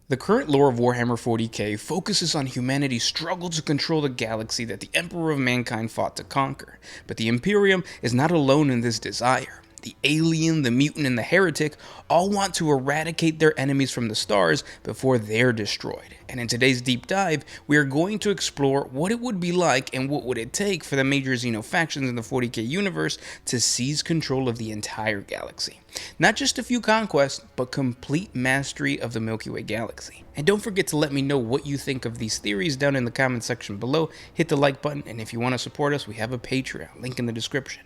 The current lore of Warhammer 40K focuses on humanity's struggle to control the galaxy that the Emperor of Mankind fought to conquer, but the Imperium is not alone in this desire. The alien, the mutant, and the heretic all want to eradicate their enemies from the stars before they're destroyed. And in today's deep dive, we are going to explore what it would be like and what would it take for the major Xeno factions in the 40K universe to seize control of the entire galaxy. Not just a few conquests, but complete mastery of the Milky Way galaxy. And don't forget to let me know what you think of these theories down in the comment section below. Hit the like button, and if you want to support us, we have a Patreon, link in the description.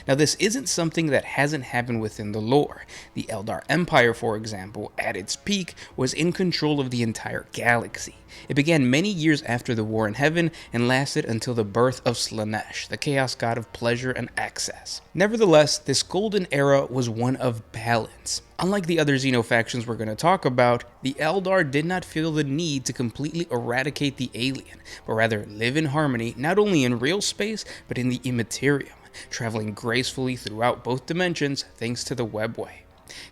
Now, this isn't something that hasn't happened within the lore. The Eldar Empire, for example, at its peak, was in control of the entire galaxy. It began many years after the War in Heaven and lasted until the birth of Slaanesh, the chaos god of pleasure and excess. Nevertheless, this golden era was one of balance. Unlike the other Xeno factions we're going to talk about, the Eldar did not feel the need to completely eradicate the alien, but rather live in harmony not only in real space, but in the immaterium, traveling gracefully throughout both dimensions thanks to the webway.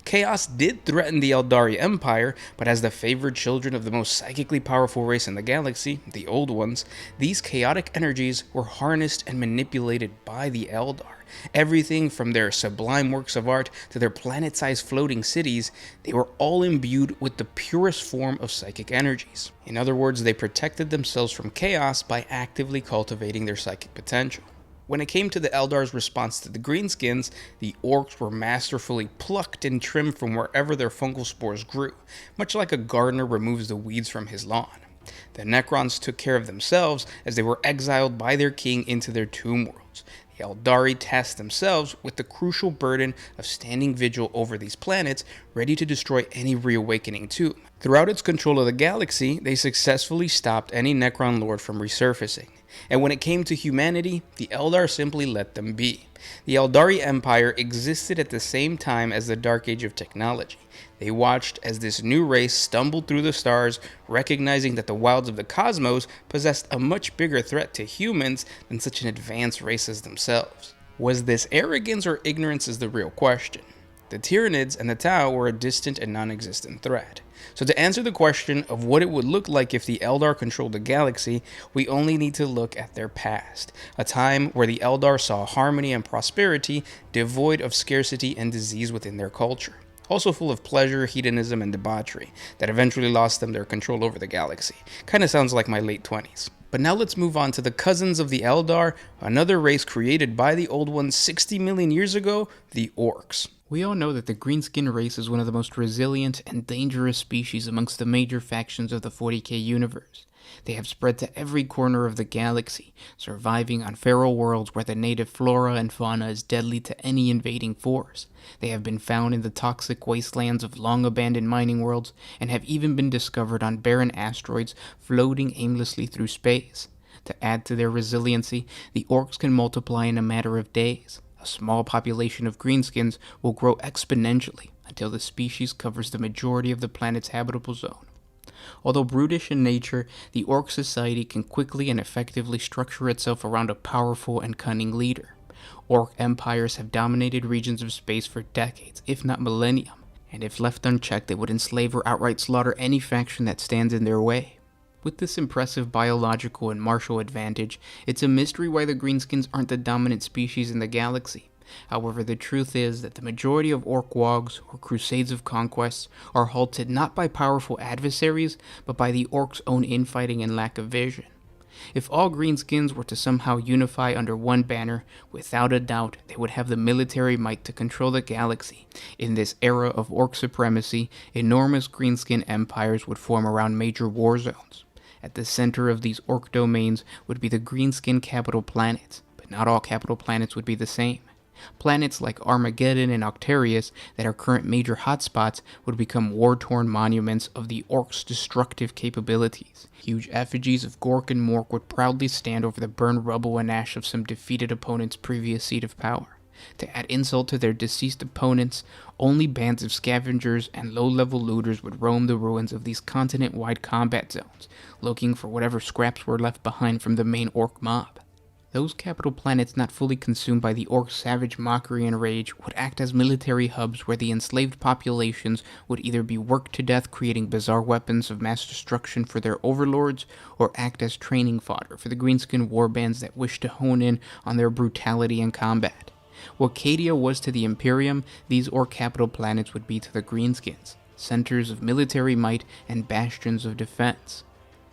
Chaos did threaten the Eldari Empire, but as the favored children of the most psychically powerful race in the galaxy, the Old Ones, these chaotic energies were harnessed and manipulated by the Eldar. Everything from their sublime works of art to their planet-sized floating cities, they were all imbued with the purest form of psychic energies. In other words, they protected themselves from chaos by actively cultivating their psychic potential. When it came to the Eldar's response to the Greenskins, the Orcs were masterfully plucked and trimmed from wherever their fungal spores grew, much like a gardener removes the weeds from his lawn. The Necrons took care of themselves as they were exiled by their king into their tomb worlds. The Eldari tasked themselves with the crucial burden of standing vigil over these planets, ready to destroy any reawakening tomb. Throughout its control of the galaxy, they successfully stopped any Necron lord from resurfacing. And when it came to humanity, the Eldar simply let them be. The Eldari Empire existed at the same time as the Dark Age of technology. They watched as this new race stumbled through the stars, recognizing that the wilds of the cosmos possessed a much bigger threat to humans than such an advanced race as themselves. Was this arrogance or ignorance is the real question. The Tyranids and the Tau were a distant and non-existent threat. So to answer the question of what it would look like if the Eldar controlled the galaxy, we only need to look at their past, a time where the Eldar saw harmony and prosperity devoid of scarcity and disease within their culture, also full of pleasure, hedonism, and debauchery that eventually lost them their control over the galaxy. Kinda sounds like my late 20s. But now let's move on to the cousins of the Eldar, another race created by the Old Ones 60 million years ago, the Orcs. We all know that the greenskin race is one of the most resilient and dangerous species amongst the major factions of the 40K universe. They have spread to every corner of the galaxy, surviving on feral worlds where the native flora and fauna is deadly to any invading force. They have been found in the toxic wastelands of long-abandoned mining worlds, and have even been discovered on barren asteroids floating aimlessly through space. To add to their resiliency, the Orcs can multiply in a matter of days. A small population of greenskins will grow exponentially until the species covers the majority of the planet's habitable zone. Although brutish in nature, the Orc society can quickly and effectively structure itself around a powerful and cunning leader. Orc empires have dominated regions of space for decades, if not millennium, and if left unchecked, they would enslave or outright slaughter any faction that stands in their way. With this impressive biological and martial advantage, it's a mystery why the Greenskins aren't the dominant species in the galaxy. However, the truth is that the majority of Orc wogs, or crusades of conquest, are halted not by powerful adversaries, but by the Orcs' own infighting and lack of vision. If all Greenskins were to somehow unify under one banner, without a doubt, they would have the military might to control the galaxy. In this era of Orc supremacy, enormous Greenskin empires would form around major war zones. At the center of these Orc domains would be the Greenskin capital planets, but not all capital planets would be the same. Planets like Armageddon and Octarius, that are current major hotspots, would become war-torn monuments of the Orcs' destructive capabilities. Huge effigies of Gork and Mork would proudly stand over the burned rubble and ash of some defeated opponent's previous seat of power. To add insult to their deceased opponents, only bands of scavengers and low-level looters would roam the ruins of these continent-wide combat zones, looking for whatever scraps were left behind from the main Orc mob. Those capital planets not fully consumed by the Orcs' savage mockery and rage would act as military hubs where the enslaved populations would either be worked to death creating bizarre weapons of mass destruction for their overlords, or act as training fodder for the greenskin warbands that wished to hone in on their brutality in combat. What Cadia was to the Imperium, these Orc capital planets would be to the greenskins, centers of military might and bastions of defense.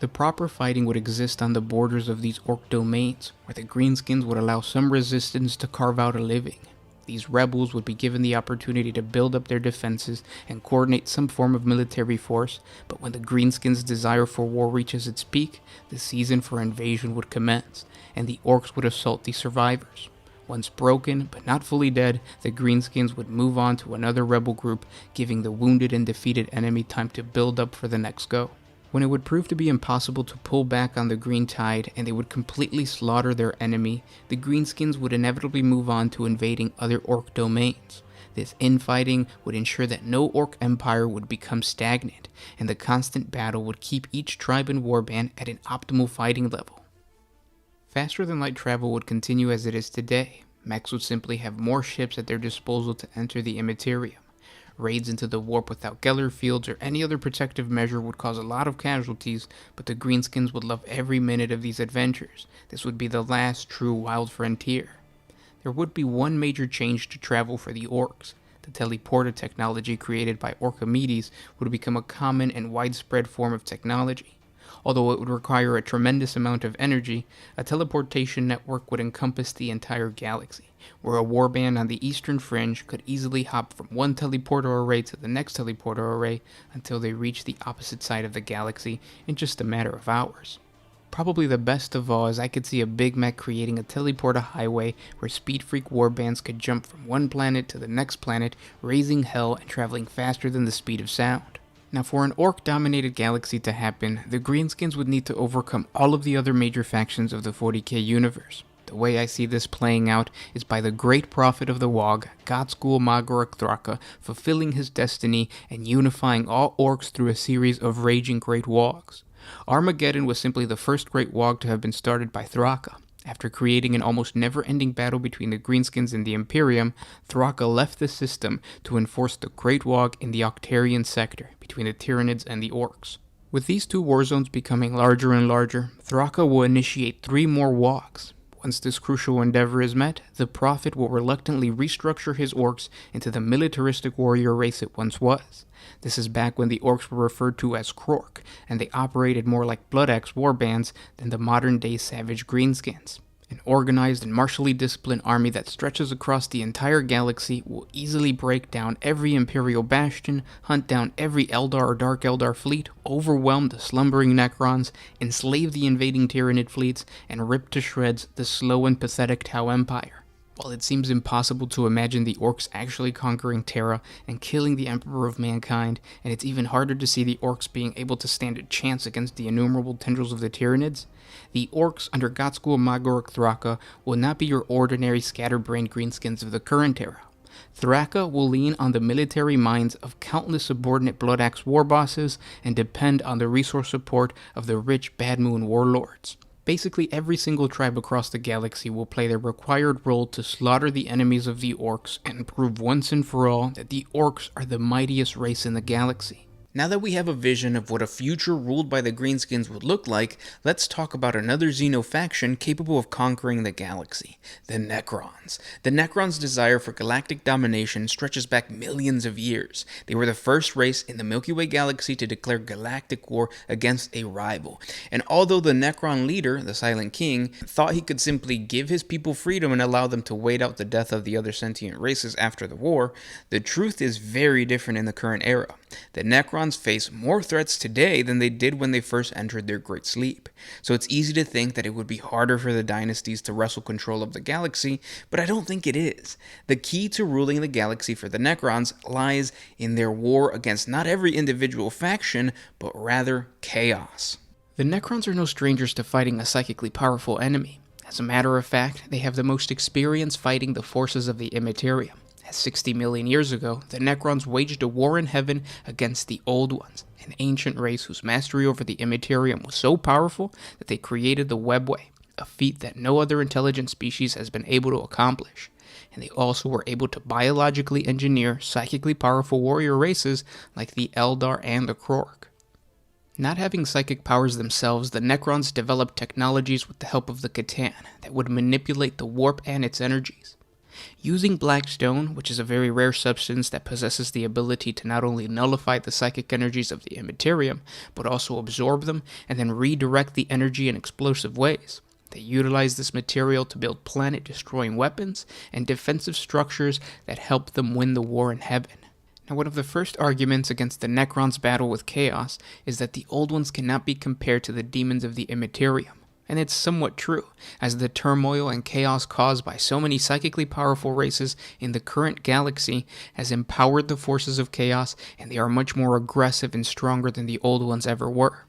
The proper fighting would exist on the borders of these Orc domains, where the greenskins would allow some resistance to carve out a living. These rebels would be given the opportunity to build up their defenses and coordinate some form of military force, but when the greenskins' desire for war reaches its peak, the season for invasion would commence, and the Orcs would assault the survivors. Once broken, but not fully dead, the greenskins would move on to another rebel group, giving the wounded and defeated enemy time to build up for the next go. When it would prove to be impossible to pull back on the green tide and they would completely slaughter their enemy, the greenskins would inevitably move on to invading other Orc domains. This infighting would ensure that no Orc empire would become stagnant, and the constant battle would keep each tribe and warband at an optimal fighting level. Faster than light travel would continue as it is today. Mechs would simply have more ships at their disposal to enter the Immaterium. Raids into the warp without Geller fields or any other protective measure would cause a lot of casualties, but the greenskins would love every minute of these adventures. This would be the last true wild frontier. There would be one major change to travel for the Orcs. The teleporter technology created by Orchimedes would become a common and widespread form of technology. Although it would require a tremendous amount of energy, a teleportation network would encompass the entire galaxy, where a warband on the eastern fringe could easily hop from one teleporter array to the next teleporter array until they reach the opposite side of the galaxy in just a matter of hours. Probably the best of all is I could see a Big Mech creating a teleporter highway where speed freak warbands could jump from one planet to the next planet, raising hell and traveling faster than the speed of sound. Now, for an Orc-dominated galaxy to happen, the greenskins would need to overcome all of the other major factions of the 40K universe. The way I see this playing out is by the great prophet of the Wog, Godskull Magorok Thraka, fulfilling his destiny and unifying all Orcs through a series of raging great Wogs. Armageddon was simply the first great Wog to have been started by Thraka. After creating an almost never-ending battle between the greenskins and the Imperium, Thraka left the system to enforce the Great Wog in the Octarian sector, between the Tyranids and the Orcs. With these two war zones becoming larger and larger, Thraka will initiate 3 more Wogs. Once this crucial endeavor is met, the Prophet will reluctantly restructure his Orcs into the militaristic warrior race it once was. This is back when the Orcs were referred to as Krork, and they operated more like Blood Axe warbands than the modern-day savage greenskins. An organized and martially disciplined army that stretches across the entire galaxy will easily break down every Imperial bastion, hunt down every Eldar or Dark Eldar fleet, overwhelm the slumbering Necrons, enslave the invading Tyranid fleets, and rip to shreds the slow and pathetic Tau Empire. While it seems impossible to imagine the Orcs actually conquering Terra and killing the Emperor of Mankind, and it's even harder to see the Orcs being able to stand a chance against the innumerable tendrils of the Tyranids, the Orcs under Godskull Magorok Thraka will not be your ordinary scatterbrained greenskins of the current era. Thraka will lean on the military minds of countless subordinate Blood Axe war bosses and depend on the resource support of the rich Bad Moon warlords. Basically, every single tribe across the galaxy will play their required role to slaughter the enemies of the Orcs and prove once and for all that the Orcs are the mightiest race in the galaxy. Now that we have a vision of what a future ruled by the greenskins would look like, let's talk about another Xeno faction capable of conquering the galaxy, the Necrons. The Necrons' desire for galactic domination stretches back millions of years. They were the first race in the Milky Way galaxy to declare galactic war against a rival. And although the Necron leader, the Silent King, thought he could simply give his people freedom and allow them to wait out the death of the other sentient races after the war, the truth is very different in the current era. The Necrons face more threats today than they did when they first entered their great sleep. So it's easy to think that it would be harder for the dynasties to wrestle control of the galaxy, but I don't think it is. The key to ruling the galaxy for the Necrons lies in their war against not every individual faction, but rather chaos. The Necrons are no strangers to fighting a psychically powerful enemy. As a matter of fact, they have the most experience fighting the forces of the Immaterium. As 60 million years ago, the Necrons waged a war in heaven against the Old Ones, an ancient race whose mastery over the Immaterium was so powerful that they created the Webway. a feat that no other intelligent species has been able to accomplish. And they also were able to biologically engineer psychically powerful warrior races like the Eldar and the Krork. Not having psychic powers themselves, the Necrons developed technologies with the help of the Catan that would manipulate the warp and its energies. Using black stone, which is a very rare substance that possesses the ability to not only nullify the psychic energies of the Immaterium, but also absorb them and then redirect the energy in explosive ways. They utilized this material to build planet-destroying weapons and defensive structures that helped them win the war in heaven. Now, one of the first arguments against the Necrons' battle with Chaos is that the Old Ones cannot be compared to the demons of the Immaterium. And it's somewhat true, as the turmoil and chaos caused by so many psychically powerful races in the current galaxy has empowered the forces of Chaos, and they are much more aggressive and stronger than the Old Ones ever were.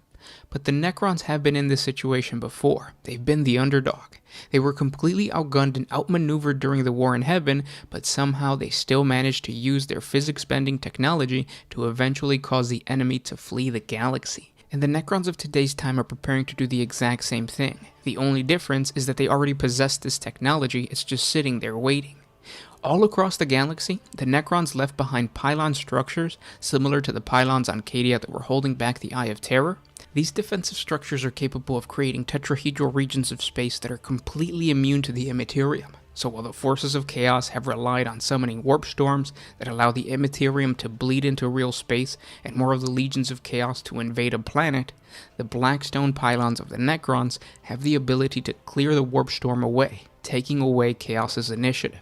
But the Necrons have been in this situation before. They've been the underdog. They were completely outgunned and outmaneuvered during the war in heaven, but somehow they still managed to use their physics-bending technology to eventually cause the enemy to flee the galaxy. And the Necrons of today's time are preparing to do the exact same thing. The only difference is that they already possess this technology, it's just sitting there waiting. All across the galaxy, the Necrons left behind pylon structures similar to the pylons on Cadia that were holding back the Eye of Terror. These defensive structures are capable of creating tetrahedral regions of space that are completely immune to the Immaterium. So while the forces of Chaos have relied on summoning warp storms that allow the Immaterium to bleed into real space and more of the legions of Chaos to invade a planet, the black stone pylons of the Necrons have the ability to clear the warp storm away, taking away Chaos's initiative.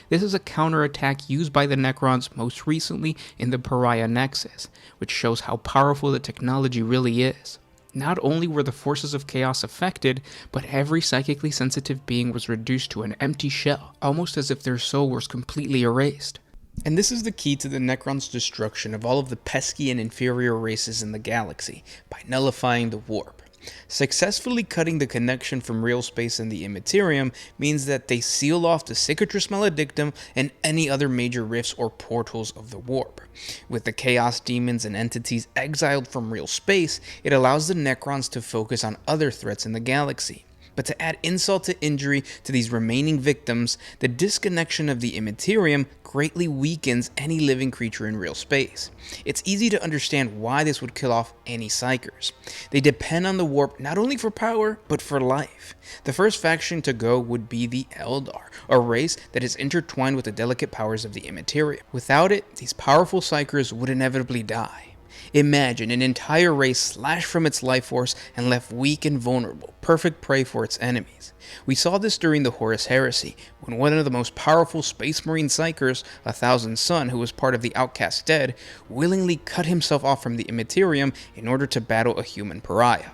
This is a counterattack used by the Necrons most recently in the Pariah Nexus, which shows how powerful the technology really is. Not only were the forces of Chaos affected, but every psychically sensitive being was reduced to an empty shell, almost as if their soul was completely erased. And this is the key to the Necrons' destruction of all of the pesky and inferior races in the galaxy, by nullifying the warp. Successfully cutting the connection from real space and the Immaterium means that they seal off the Cicatrice Maledictum and any other major rifts or portals of the warp. With the Chaos demons and entities exiled from real space, it allows the Necrons to focus on other threats in the galaxy. But to add insult to injury to these remaining victims, the disconnection of the Immaterium greatly weakens any living creature in real space. It's easy to understand why this would kill off any Psykers. They depend on the warp not only for power, but for life. The first faction to go would be the Eldar, a race that is intertwined with the delicate powers of the Immaterium. Without it, these powerful Psykers would inevitably die. Imagine an entire race slashed from its life force and left weak and vulnerable, perfect prey for its enemies. We saw this during the Horus Heresy, when one of the most powerful Space Marine Psykers, 1000 Sun, who was part of the Outcast Dead, willingly cut himself off from the Immaterium in order to battle a human pariah.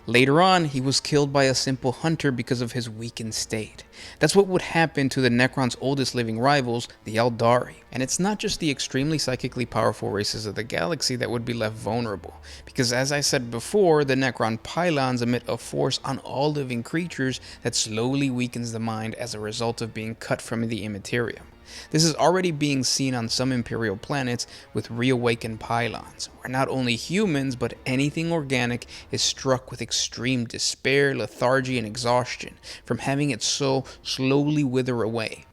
Later on, he was killed by a simple hunter because of his weakened state. That's what would happen to the Necrons' oldest living rivals, the Eldari. And it's not just the extremely psychically powerful races of the galaxy that would be left vulnerable, because as I said before, the Necron pylons emit a force on all living creatures that slowly weakens the mind as a result of being cut from the Immaterium. This is already being seen on some Imperial planets with reawakened pylons, where not only humans but anything organic is struck with extreme despair, lethargy, and exhaustion from having its soul slowly wither away.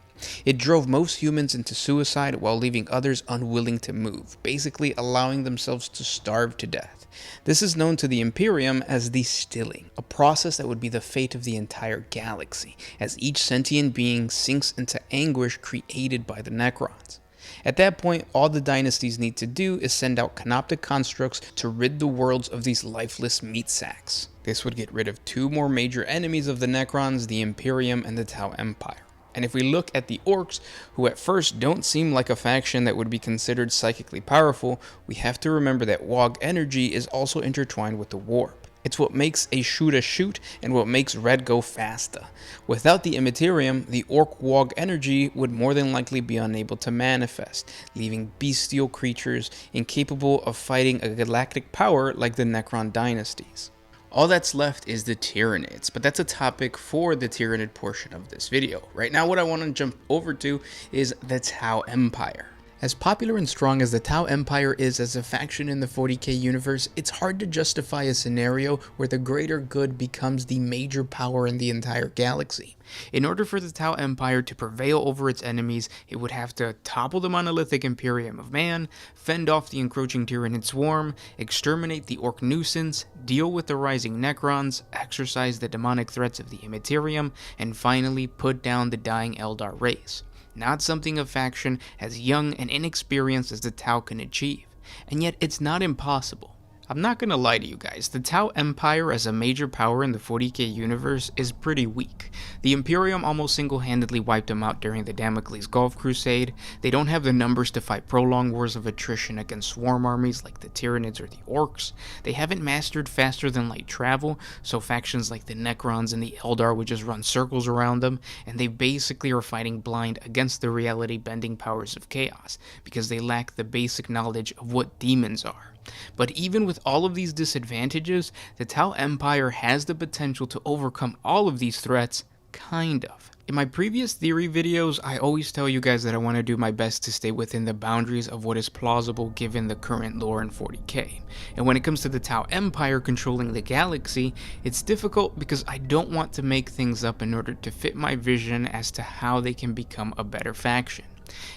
It drove most humans into suicide while leaving others unwilling to move, basically allowing themselves to starve to death. This is known to the Imperium as the stilling, a process that would be the fate of the entire galaxy, as each sentient being sinks into anguish created by the Necrons. At that point, all the dynasties need to do is send out canoptic constructs to rid the worlds of these lifeless meat sacks. This would get rid of two more major enemies of the Necrons, the Imperium and the Tau Empire. And if we look at the Orcs, who at first don't seem like a faction that would be considered psychically powerful, we have to remember that Wog energy is also intertwined with the warp. It's what makes a shooter shoot and what makes red go faster. Without the Immaterium, the Orc Wog energy would more than likely be unable to manifest, leaving bestial creatures incapable of fighting a galactic power like the Necron dynasties. All that's left is the Tyranids, but that's a topic for the Tyranid portion of this video. Right now what I want to jump over to is the Tau Empire. As popular and strong as the Tau Empire is as a faction in the 40K universe, it's hard to justify a scenario where the greater good becomes the major power in the entire galaxy. In order for the Tau Empire to prevail over its enemies, it would have to topple the monolithic Imperium of Man, fend off the encroaching Tyranid swarm, exterminate the Orc nuisance, deal with the rising Necrons, exorcise the demonic threats of the Immaterium, and finally put down the dying Eldar race. Not something a faction as young and inexperienced as the Tau can achieve, and yet it's not impossible. I'm not gonna lie to you guys, the Tau Empire as a major power in the 40K universe is pretty weak. The Imperium almost single-handedly wiped them out during the Damocles Gulf Crusade. They don't have the numbers to fight prolonged wars of attrition against swarm armies like the Tyranids or the Orcs. They haven't mastered faster than light travel, so factions like the Necrons and the Eldar would just run circles around them, and they basically are fighting blind against the reality-bending powers of chaos, because they lack the basic knowledge of what demons are. But even with all of these disadvantages, the Tau Empire has the potential to overcome all of these threats, kind of. In my previous theory videos, I always tell you guys that I want to do my best to stay within the boundaries of what is plausible given the current lore in 40K. And when it comes to the Tau Empire controlling the galaxy, it's difficult because I don't want to make things up in order to fit my vision as to how they can become a better faction.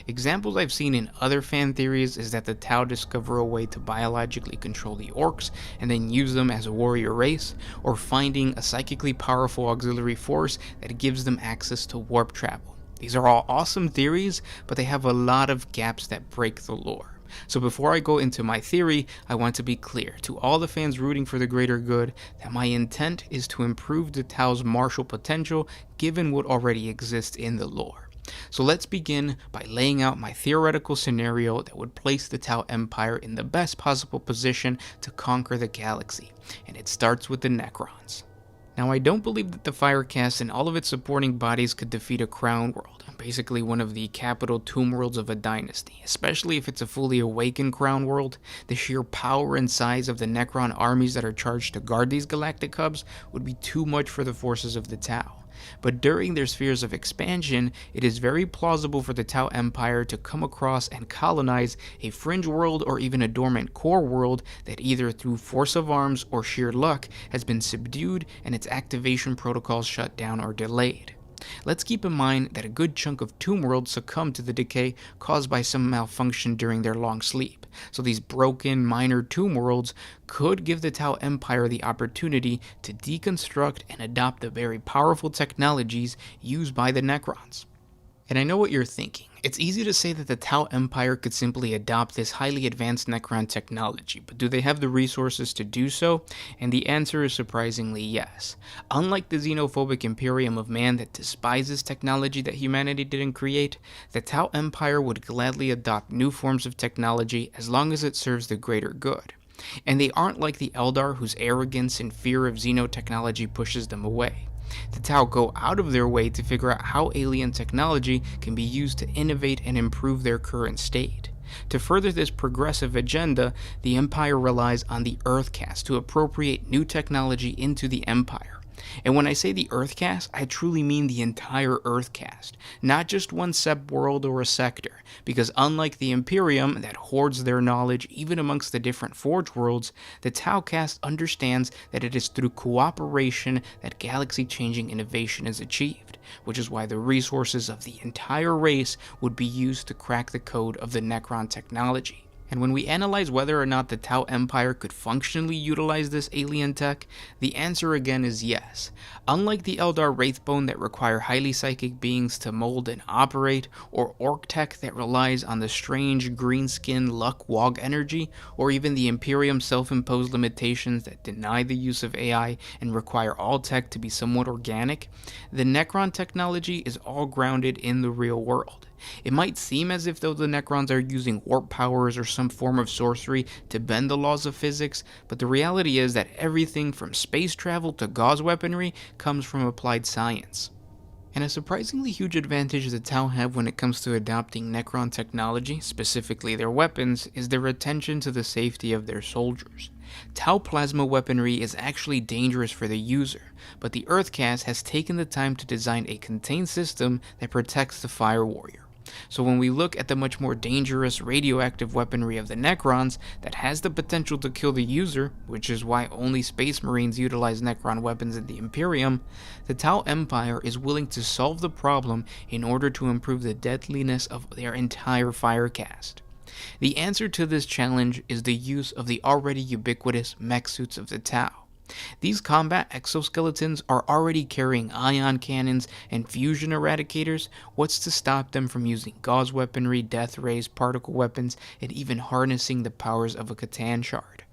Examples I've seen in other fan theories is that the Tau discover a way to biologically control the Orcs and then use them as a warrior race, or finding a psychically powerful auxiliary force that gives them access to warp travel. These are all awesome theories, but they have a lot of gaps that break the lore. So before I go into my theory, I want to be clear to all the fans rooting for the greater good that my intent is to improve the Tau's martial potential given what already exists in the lore. So let's begin by laying out my theoretical scenario that would place the Tau Empire in the best possible position to conquer the galaxy, and it starts with the Necrons. Now, I don't believe that the Firecast and all of its supporting bodies could defeat a crown world, basically one of the capital tomb worlds of a dynasty, especially if it's a fully awakened crown world. The sheer power and size of the Necron armies that are charged to guard these galactic hubs would be too much for the forces of the Tau. But during their spheres of expansion, it is very plausible for the Tau Empire to come across and colonize a fringe world or even a dormant core world that either through force of arms or sheer luck has been subdued and its activation protocols shut down or delayed. Let's keep in mind that a good chunk of tomb worlds succumb to the decay caused by some malfunction during their long sleep, so these broken, minor tomb worlds could give the Tau Empire the opportunity to deconstruct and adopt the very powerful technologies used by the Necrons. And I know what you're thinking. It's easy to say that the Tau Empire could simply adopt this highly advanced Necron technology, but do they have the resources to do so? And the answer is surprisingly yes. Unlike the xenophobic Imperium of Man that despises technology that humanity didn't create, the Tau Empire would gladly adopt new forms of technology as long as it serves the greater good. And they aren't like the Eldar whose arrogance and fear of Xeno technology pushes them away. The Tau go out of their way to figure out how alien technology can be used to innovate and improve their current state. To further this progressive agenda, the Empire relies on the Earthcast to appropriate new technology into the Empire. And when I say the Earthcast, I truly mean the entire Earthcast, not just one sub-world or a sector, because unlike the Imperium that hoards their knowledge even amongst the different Forge worlds, the Taucast understands that it is through cooperation that galaxy-changing innovation is achieved, which is why the resources of the entire race would be used to crack the code of the Necron technology. And when we analyze whether or not the Tau Empire could functionally utilize this alien tech, the answer again is yes. Unlike the Eldar Wraithbone that require highly psychic beings to mold and operate, or Orc tech that relies on the strange green skin luck wog energy, or even the Imperium self-imposed limitations that deny the use of AI and require all tech to be somewhat organic, the Necron technology is all grounded in the real world. It might seem as if though the Necrons are using warp powers or some form of sorcery to bend the laws of physics, but the reality is that everything from space travel to gauze weaponry comes from applied science. And a surprisingly huge advantage the Tau have when it comes to adopting Necron technology, specifically their weapons, is their attention to the safety of their soldiers. Tau plasma weaponry is actually dangerous for the user, but the Earthcast has taken the time to design a contained system that protects the Fire Warrior. So when we look at the much more dangerous radioactive weaponry of the Necrons that has the potential to kill the user, which is why only Space Marines utilize Necron weapons in the Imperium, the Tau Empire is willing to solve the problem in order to improve the deadliness of their entire firecast. The answer to this challenge is the use of the already ubiquitous mech suits of the Tau. These combat exoskeletons are already carrying ion cannons and fusion eradicators. What's to stop them from using gauze weaponry, death rays, particle weapons, and even harnessing the powers of a Catan shard?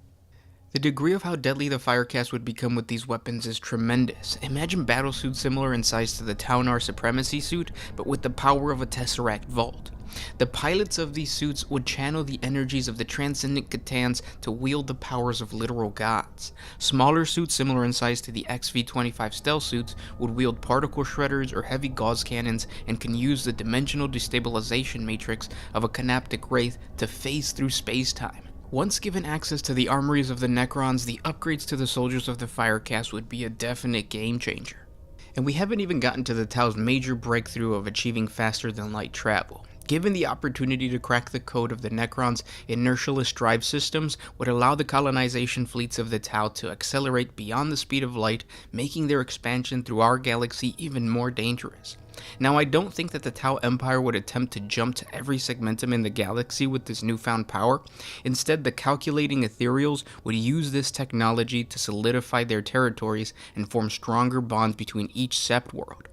The degree of how deadly the firecast would become with these weapons is tremendous. Imagine battlesuits similar in size to the Taunar Supremacy suit, but with the power of a Tesseract Vault. The pilots of these suits would channel the energies of the transcendent Catans to wield the powers of literal gods. Smaller suits similar in size to the XV-25 stealth suits would wield particle shredders or heavy gauze cannons and can use the dimensional destabilization matrix of a canoptic wraith to phase through space-time. Once given access to the armories of the Necrons, the upgrades to the soldiers of the Firecast would be a definite game changer. And we haven't even gotten to the Tau's major breakthrough of achieving faster than light travel. Given the opportunity to crack the code of the Necrons' inertialess drive systems would allow the colonization fleets of the Tau to accelerate beyond the speed of light, making their expansion through our galaxy even more dangerous. Now, I don't think that the Tau Empire would attempt to jump to every segmentum in the galaxy with this newfound power. Instead, the calculating ethereals would use this technology to solidify their territories and form stronger bonds between each sept world.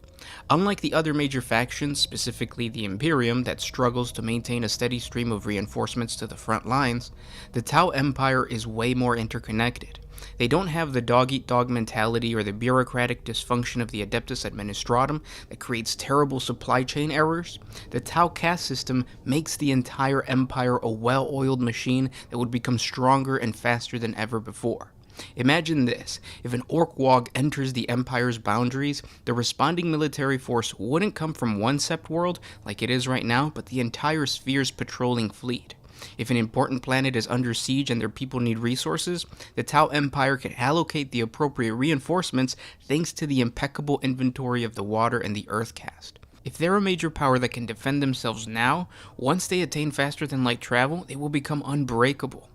Unlike the other major factions, specifically the Imperium, that struggles to maintain a steady stream of reinforcements to the front lines, the Tau Empire is way more interconnected. They don't have the dog-eat-dog mentality or the bureaucratic dysfunction of the Adeptus Administratum that creates terrible supply chain errors. The Tau caste system makes the entire empire a well-oiled machine that would become stronger and faster than ever before. Imagine this: if an Orc-Wog enters the Empire's boundaries, the responding military force wouldn't come from one sept world like it is right now, but the entire sphere's patrolling fleet. If an important planet is under siege and their people need resources, the Tau Empire can allocate the appropriate reinforcements thanks to the impeccable inventory of the water and the earth caste. If they're a major power that can defend themselves now, once they attain faster than light travel, they will become unbreakable.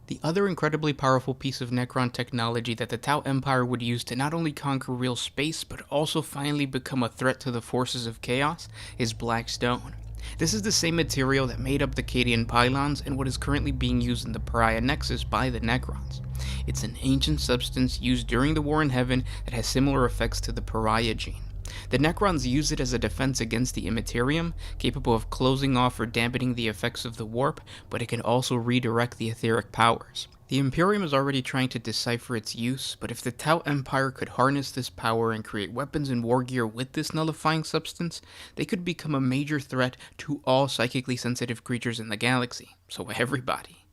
The other incredibly powerful piece of Necron technology that the Tau Empire would use to not only conquer real space, but also finally become a threat to the forces of chaos, is black stone. This is the same material that made up the Cadian pylons and what is currently being used in the Pariah Nexus by the Necrons. It's an ancient substance used during the War in Heaven that has similar effects to the Pariah gene. The Necrons use it as a defense against the Immaterium, capable of closing off or dampening the effects of the warp, but it can also redirect the etheric powers. The Imperium is already trying to decipher its use, but if the Tau Empire could harness this power and create weapons and war gear with this nullifying substance, they could become a major threat to all psychically sensitive creatures in the galaxy, so everybody.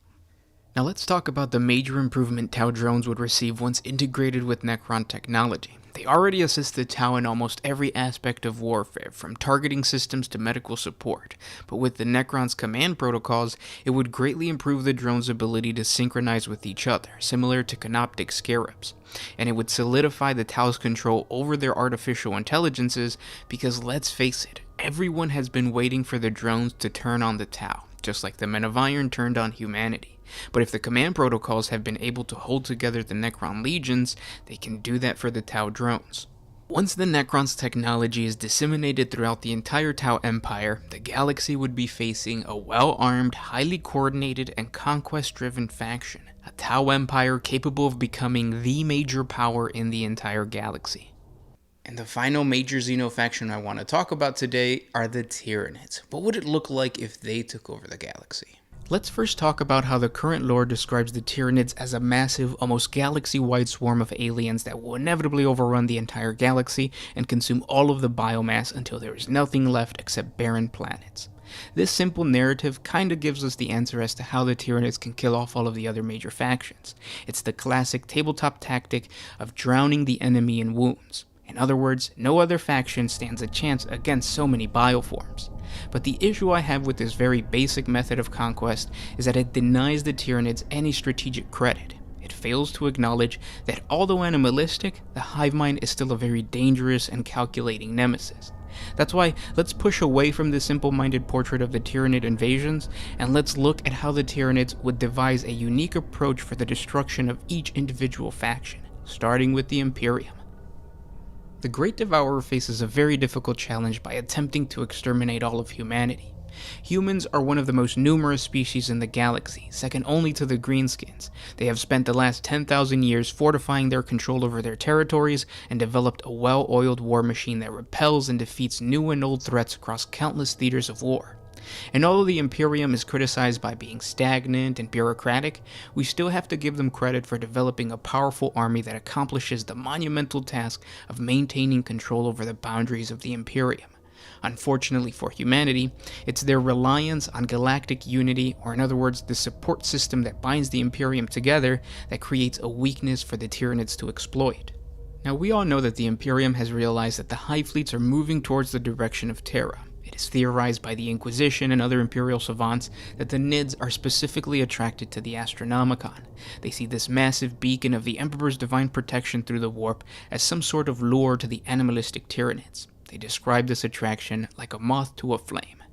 Now let's talk about the major improvement Tau drones would receive once integrated with Necron technology. They already assist the Tau in almost every aspect of warfare, from targeting systems to medical support, but with the Necron's command protocols, it would greatly improve the drone's ability to synchronize with each other, similar to canoptic scarabs, and it would solidify the Tau's control over their artificial intelligences, because let's face it, everyone has been waiting for the drones to turn on the Tau, just like the Men of Iron turned on humanity. But if the command protocols have been able to hold together the Necron legions, they can do that for the Tau drones. Once the Necron's technology is disseminated throughout the entire Tau Empire, the galaxy would be facing a well-armed, highly coordinated, and conquest-driven faction. A Tau Empire capable of becoming the major power in the entire galaxy. And the final major Xeno faction I want to talk about today are the Tyranids. What would it look like if they took over the galaxy? Let's first talk about how the current lore describes the Tyranids as a massive, almost galaxy-wide swarm of aliens that will inevitably overrun the entire galaxy and consume all of the biomass until there is nothing left except barren planets. This simple narrative kinda gives us the answer as to how the Tyranids can kill off all of the other major factions. It's the classic tabletop tactic of drowning the enemy in wounds. In other words, no other faction stands a chance against so many bioforms. But the issue I have with this very basic method of conquest is that it denies the Tyranids any strategic credit. It fails to acknowledge that although animalistic, the hive mind is still a very dangerous and calculating nemesis. That's why let's push away from this simple-minded portrait of the Tyranid invasions, and let's look at how the Tyranids would devise a unique approach for the destruction of each individual faction, starting with the Imperium. The Great Devourer faces a very difficult challenge by attempting to exterminate all of humanity. Humans are one of the most numerous species in the galaxy, second only to the Greenskins. They have spent the last 10,000 years fortifying their control over their territories and developed a well-oiled war machine that repels and defeats new and old threats across countless theaters of war. And although the Imperium is criticized by being stagnant and bureaucratic, we still have to give them credit for developing a powerful army that accomplishes the monumental task of maintaining control over the boundaries of the Imperium. Unfortunately for humanity, it's their reliance on galactic unity, or in other words, the support system that binds the Imperium together, that creates a weakness for the Tyranids to exploit. Now, we all know that the Imperium has realized that the Hive Fleets are moving towards the direction of Terra. It is theorized by the Inquisition and other Imperial savants that the Nids are specifically attracted to the Astronomicon. They see this massive beacon of the Emperor's divine protection through the warp as some sort of lure to the animalistic Tyranids. They describe this attraction like a moth to a flame.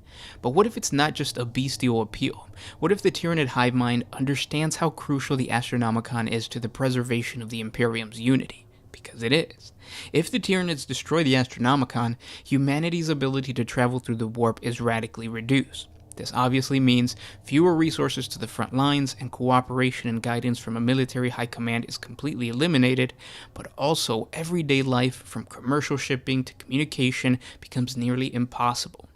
But what if it's not just a bestial appeal? What if the Tyranid hive mind understands how crucial the Astronomicon is to the preservation of the Imperium's unity? Because it is. If the Tyranids destroy the Astronomicon, humanity's ability to travel through the warp is radically reduced. This obviously means fewer resources to the front lines, and cooperation and guidance from a military high command is completely eliminated, but also everyday life, from commercial shipping to communication, becomes nearly impossible.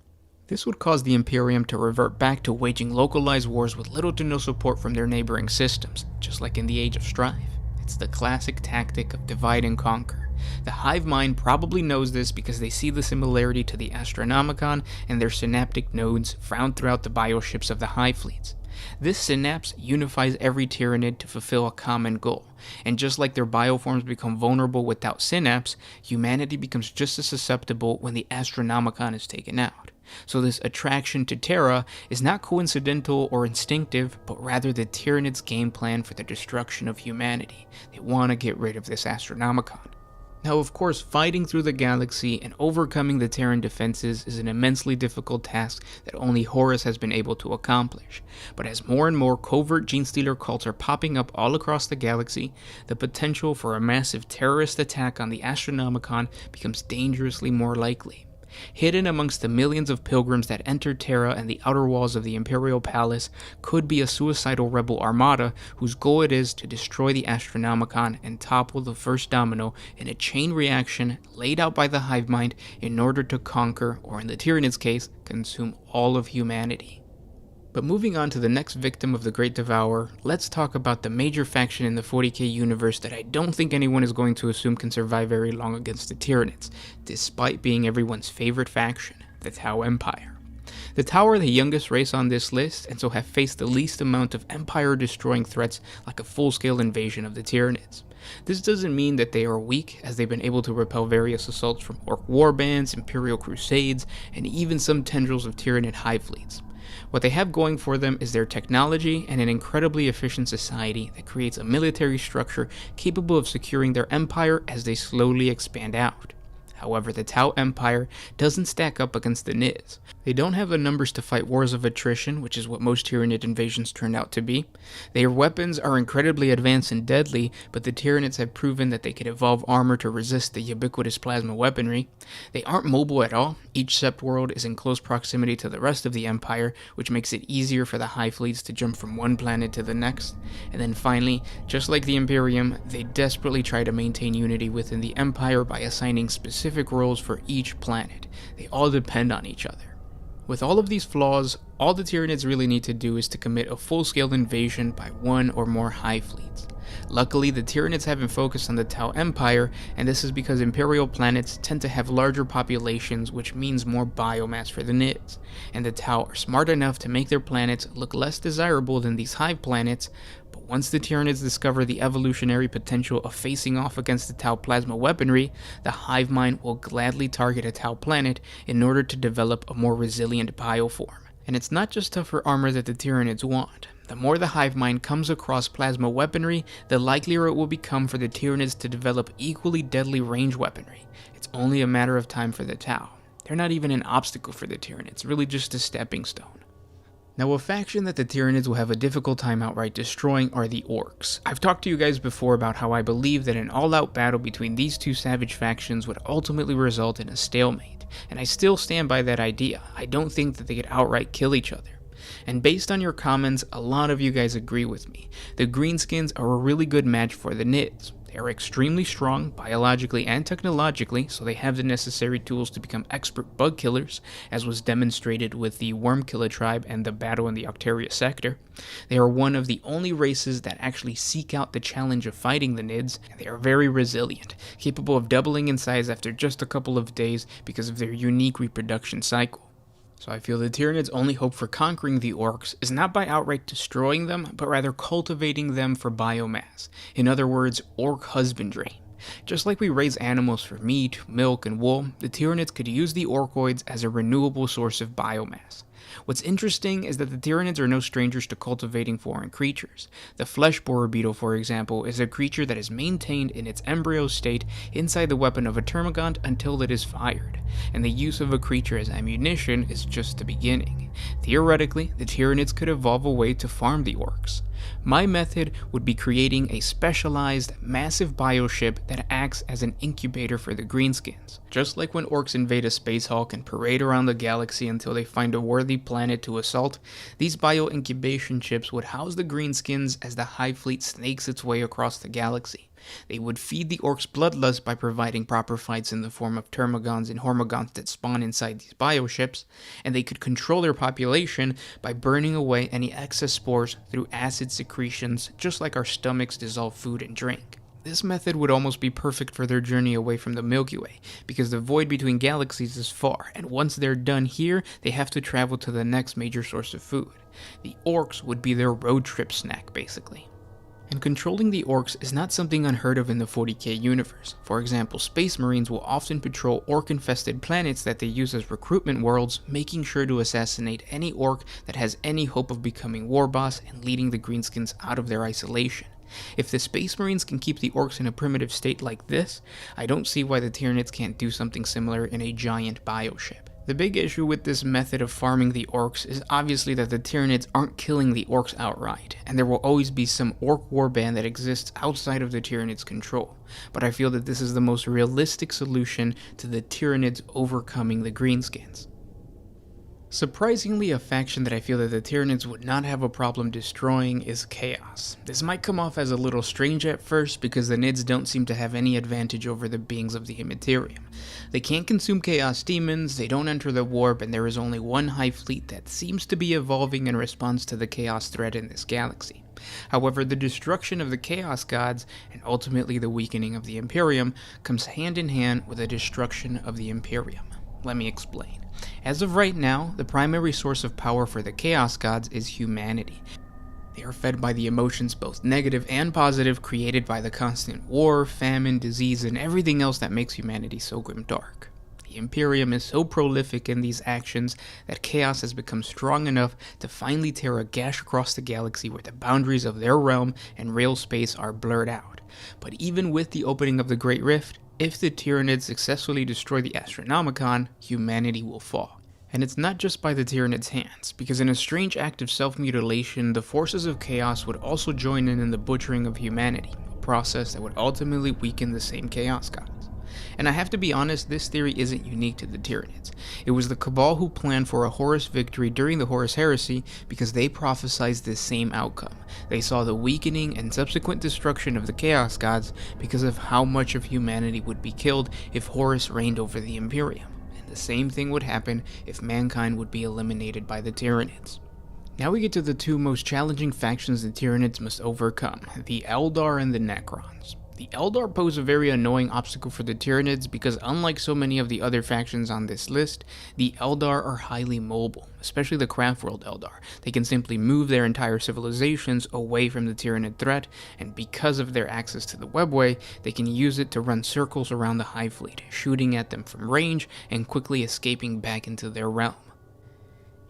This would cause the Imperium to revert back to waging localized wars with little to no support from their neighboring systems, just like in the Age of Strife. It's the classic tactic of divide and conquer. The hive mind probably knows this because they see the similarity to the Astronomicon and their synaptic nodes found throughout the bioships of the hive fleets. This synapse unifies every Tyranid to fulfill a common goal, and just like their bioforms become vulnerable without synapse, humanity becomes just as susceptible when the Astronomicon is taken out. So this attraction to Terra is not coincidental or instinctive, but rather the Tyranids' game plan for the destruction of humanity. They want to get rid of this Astronomicon. Now, of course, fighting through the galaxy and overcoming the Terran defenses is an immensely difficult task that only Horus has been able to accomplish. But as more and more covert gene-stealer cults are popping up all across the galaxy, the potential for a massive terrorist attack on the Astronomicon becomes dangerously more likely. Hidden amongst the millions of pilgrims that enter Terra and the outer walls of the Imperial Palace could be a suicidal rebel armada whose goal it is to destroy the Astronomicon and topple the first domino in a chain reaction laid out by the hive mind in order to conquer, or in the Tyranids' case, consume all of humanity. But moving on to the next victim of the Great Devourer, let's talk about the major faction in the 40K universe that I don't think anyone is going to assume can survive very long against the Tyranids, despite being everyone's favorite faction, the Tau Empire. The Tau are the youngest race on this list, and so have faced the least amount of empire-destroying threats like a full-scale invasion of the Tyranids. This doesn't mean that they are weak, as they've been able to repel various assaults from Orc warbands, Imperial crusades, and even some tendrils of Tyranid hive fleets. What they have going for them is their technology and an incredibly efficient society that creates a military structure capable of securing their empire as they slowly expand out. However, the Tau Empire doesn't stack up against the Nids. They don't have the numbers to fight wars of attrition, which is what most Tyranid invasions turned out to be. Their weapons are incredibly advanced and deadly, but the Tyranids have proven that they can evolve armor to resist the ubiquitous plasma weaponry. They aren't mobile at all. Each sept world is in close proximity to the rest of the Empire, which makes it easier for the Hive Fleets to jump from one planet to the next. And then finally, just like the Imperium, they desperately try to maintain unity within the Empire by assigning specific roles for each planet. They all depend on each other. With all of these flaws, all the Tyranids really need to do is to commit a full-scale invasion by one or more hive fleets. Luckily, the Tyranids haven't focused on the Tau Empire, and this is because Imperial planets tend to have larger populations, which means more biomass for the Nids. And the Tau are smart enough to make their planets look less desirable than these hive planets, but once the Tyranids discover the evolutionary potential of facing off against the Tau plasma weaponry, the hive mind will gladly target a Tau planet in order to develop a more resilient bioform. And it's not just tougher armor that the Tyranids want. The more the hive mind comes across plasma weaponry, the likelier it will become for the Tyranids to develop equally deadly range weaponry. It's only a matter of time for the Tau. They're not even an obstacle for the Tyranids, really just a stepping stone. Now, a faction that the Tyranids will have a difficult time outright destroying are the Orcs. I've talked to you guys before about how I believe that an all-out battle between these two savage factions would ultimately result in a stalemate, and I still stand by that idea. I don't think that they could outright kill each other. And based on your comments, a lot of you guys agree with me. The Greenskins are a really good match for the Nids. They are extremely strong, biologically and technologically, so they have the necessary tools to become expert bug killers, as was demonstrated with the Wormkiller tribe and the battle in the Octaria sector. They are one of the only races that actually seek out the challenge of fighting the Nids, and they are very resilient, capable of doubling in size after just a couple of days because of their unique reproduction cycle. So I feel the Tyranids' only hope for conquering the Orcs is not by outright destroying them, but rather cultivating them for biomass. In other words, Orc husbandry. Just like we raise animals for meat, milk, and wool, the Tyranids could use the Orcoids as a renewable source of biomass. What's interesting is that the Tyranids are no strangers to cultivating foreign creatures. The flesh borer beetle, for example, is a creature that is maintained in its embryo state inside the weapon of a termagant until it is fired, and the use of a creature as ammunition is just the beginning. Theoretically, the Tyranids could evolve a way to farm the Orcs. My method would be creating a specialized, massive bioship that acts as an incubator for the Greenskins. Just like when Orcs invade a space hulk and parade around the galaxy until they find a worthy planet to assault, these bio-incubation ships would house the Greenskins as the Hive Fleet snakes its way across the galaxy. They would feed the Orcs' bloodlust by providing proper fights in the form of termagants and hormagants that spawn inside these bioships, and they could control their population by burning away any excess spores through acid secretions, just like our stomachs dissolve food and drink. This method would almost be perfect for their journey away from the Milky Way, because the void between galaxies is far, and once they're done here, they have to travel to the next major source of food. The Orcs would be their road trip snack, basically. And controlling the Orcs is not something unheard of in the 40K universe. For example, Space Marines will often patrol Orc-infested planets that they use as recruitment worlds, making sure to assassinate any Orc that has any hope of becoming war boss and leading the Greenskins out of their isolation. If the Space Marines can keep the Orcs in a primitive state like this, I don't see why the Tyranids can't do something similar in a giant bioship. The big issue with this method of farming the Orcs is obviously that the Tyranids aren't killing the Orcs outright, and there will always be some Orc warband that exists outside of the Tyranids' control. But I feel that this is the most realistic solution to the Tyranids overcoming the Greenskins. Surprisingly, a faction that I feel that the Tyranids would not have a problem destroying is Chaos. This might come off as a little strange at first because the Nids don't seem to have any advantage over the beings of the Immaterium. They can't consume Chaos demons, they don't enter the warp, and there is only one Hive Fleet that seems to be evolving in response to the Chaos threat in this galaxy. However, the destruction of the Chaos Gods, and ultimately the weakening of the Imperium, comes hand in hand with the destruction of the Imperium. Let me explain. As of right now, the primary source of power for the Chaos Gods is humanity. They are fed by the emotions, both negative and positive, created by the constant war, famine, disease, and everything else that makes humanity so grimdark. The Imperium is so prolific in these actions that Chaos has become strong enough to finally tear a gash across the galaxy where the boundaries of their realm and real space are blurred out. But even with the opening of the Great Rift, if the Tyranids successfully destroy the Astronomicon, humanity will fall. And it's not just by the Tyranids' hands, because in a strange act of self-mutilation, the forces of Chaos would also join in the butchering of humanity, a process that would ultimately weaken the same Chaos Gods. And I have to be honest, this theory isn't unique to the Tyranids. It was the Cabal who planned for a Horus victory during the Horus Heresy because they prophesized this same outcome. They saw the weakening and subsequent destruction of the Chaos Gods because of how much of humanity would be killed if Horus reigned over the Imperium. And the same thing would happen if mankind would be eliminated by the Tyranids. Now we get to the two most challenging factions the Tyranids must overcome, the Eldar and the Necrons. The Eldar pose a very annoying obstacle for the Tyranids because unlike so many of the other factions on this list, the Eldar are highly mobile, especially the Craftworld Eldar. They can simply move their entire civilizations away from the Tyranid threat, and because of their access to the webway, they can use it to run circles around the Hive Fleet, shooting at them from range and quickly escaping back into their realm.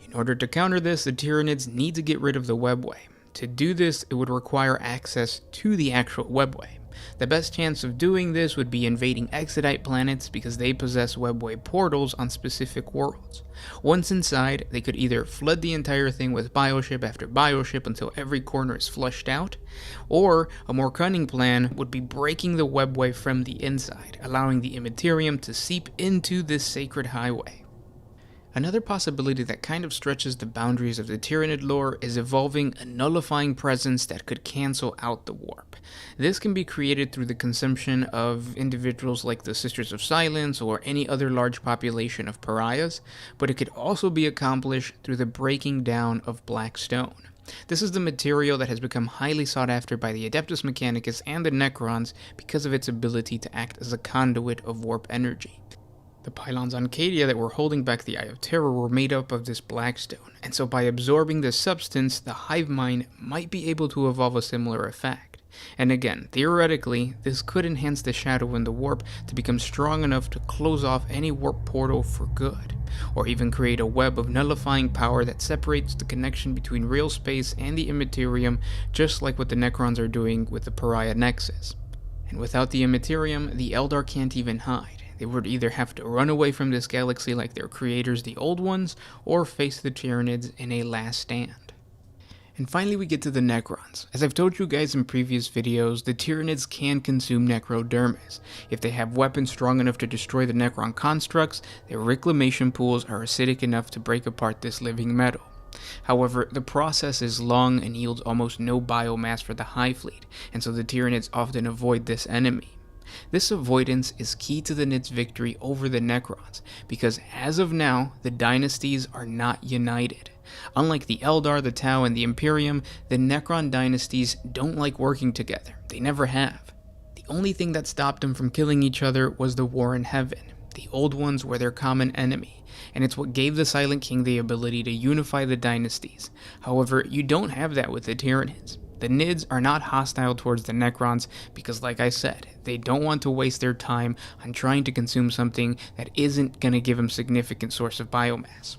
In order to counter this, the Tyranids need to get rid of the webway. to do this, it would require access to the actual webway. The best chance of doing this would be invading Exodite planets because they possess webway portals on specific worlds. Once inside, they could either flood the entire thing with bioship after bioship until every corner is flushed out, or a more cunning plan would be breaking the webway from the inside, allowing the immaterium to seep into this sacred highway. Another possibility that kind of stretches the boundaries of the Tyranid lore is evolving a nullifying presence that could cancel out the warp. This can be created through the consumption of individuals like the Sisters of Silence or any other large population of pariahs, but it could also be accomplished through the breaking down of black stone. This is the material that has become highly sought after by the Adeptus Mechanicus and the Necrons because of its ability to act as a conduit of warp energy. The pylons on Cadia that were holding back the Eye of Terror were made up of this blackstone, and so by absorbing this substance, the hive mind might be able to evolve a similar effect. And again, theoretically, this could enhance the shadow in the warp to become strong enough to close off any warp portal for good, or even create a web of nullifying power that separates the connection between real space and the Immaterium, just like what the Necrons are doing with the Pariah Nexus. And without the Immaterium, the Eldar can't even hide. They would either have to run away from this galaxy like their creators, the Old Ones, or face the Tyranids in a last stand. And finally we get to the Necrons. As I've told you guys in previous videos, the Tyranids can consume Necrodermis. If they have weapons strong enough to destroy the Necron constructs, their reclamation pools are acidic enough to break apart this living metal. However, the process is long and yields almost no biomass for the Hive Fleet, and so the Tyranids often avoid this enemy. This avoidance is key to the Nids' victory over the Necrons, because as of now, the dynasties are not united. Unlike the Eldar, the Tau, and the Imperium, the Necron dynasties don't like working together. They never have. The only thing that stopped them from killing each other was the war in heaven. The Old Ones were their common enemy, and it's what gave the Silent King the ability to unify the dynasties. However, you don't have that with the Tyranids. The Nids are not hostile towards the Necrons because, like I said, they don't want to waste their time on trying to consume something that isn't going to give them significant source of biomass.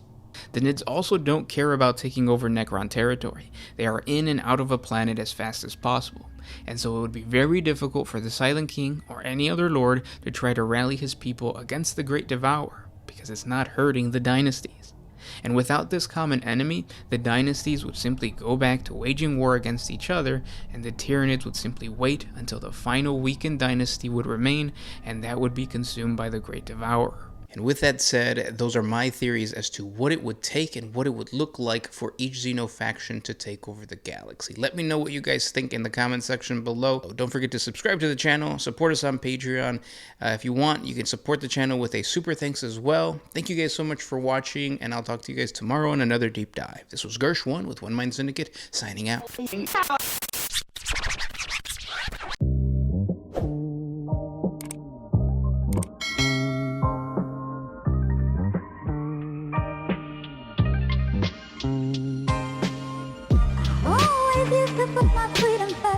The Nids also don't care about taking over Necron territory. They are in and out of a planet as fast as possible, and so it would be very difficult for the Silent King or any other lord to try to rally his people against the Great Devourer because it's not hurting the dynasties. And without this common enemy, the dynasties would simply go back to waging war against each other, and the Tyranids would simply wait until the final weakened dynasty would remain, and that would be consumed by the Great Devourer. And with that said, those are my theories as to what it would take and what it would look like for each Xeno faction to take over the galaxy. Let me know what you guys think in the comment section below. Don't forget to subscribe to the channel, support us on Patreon. If you want, you can support the channel with a super thanks as well. Thank you guys so much for watching, and I'll talk to you guys tomorrow on another deep dive. This was Gersh1 with One Mind Syndicate, signing out. Always used to put my freedom first.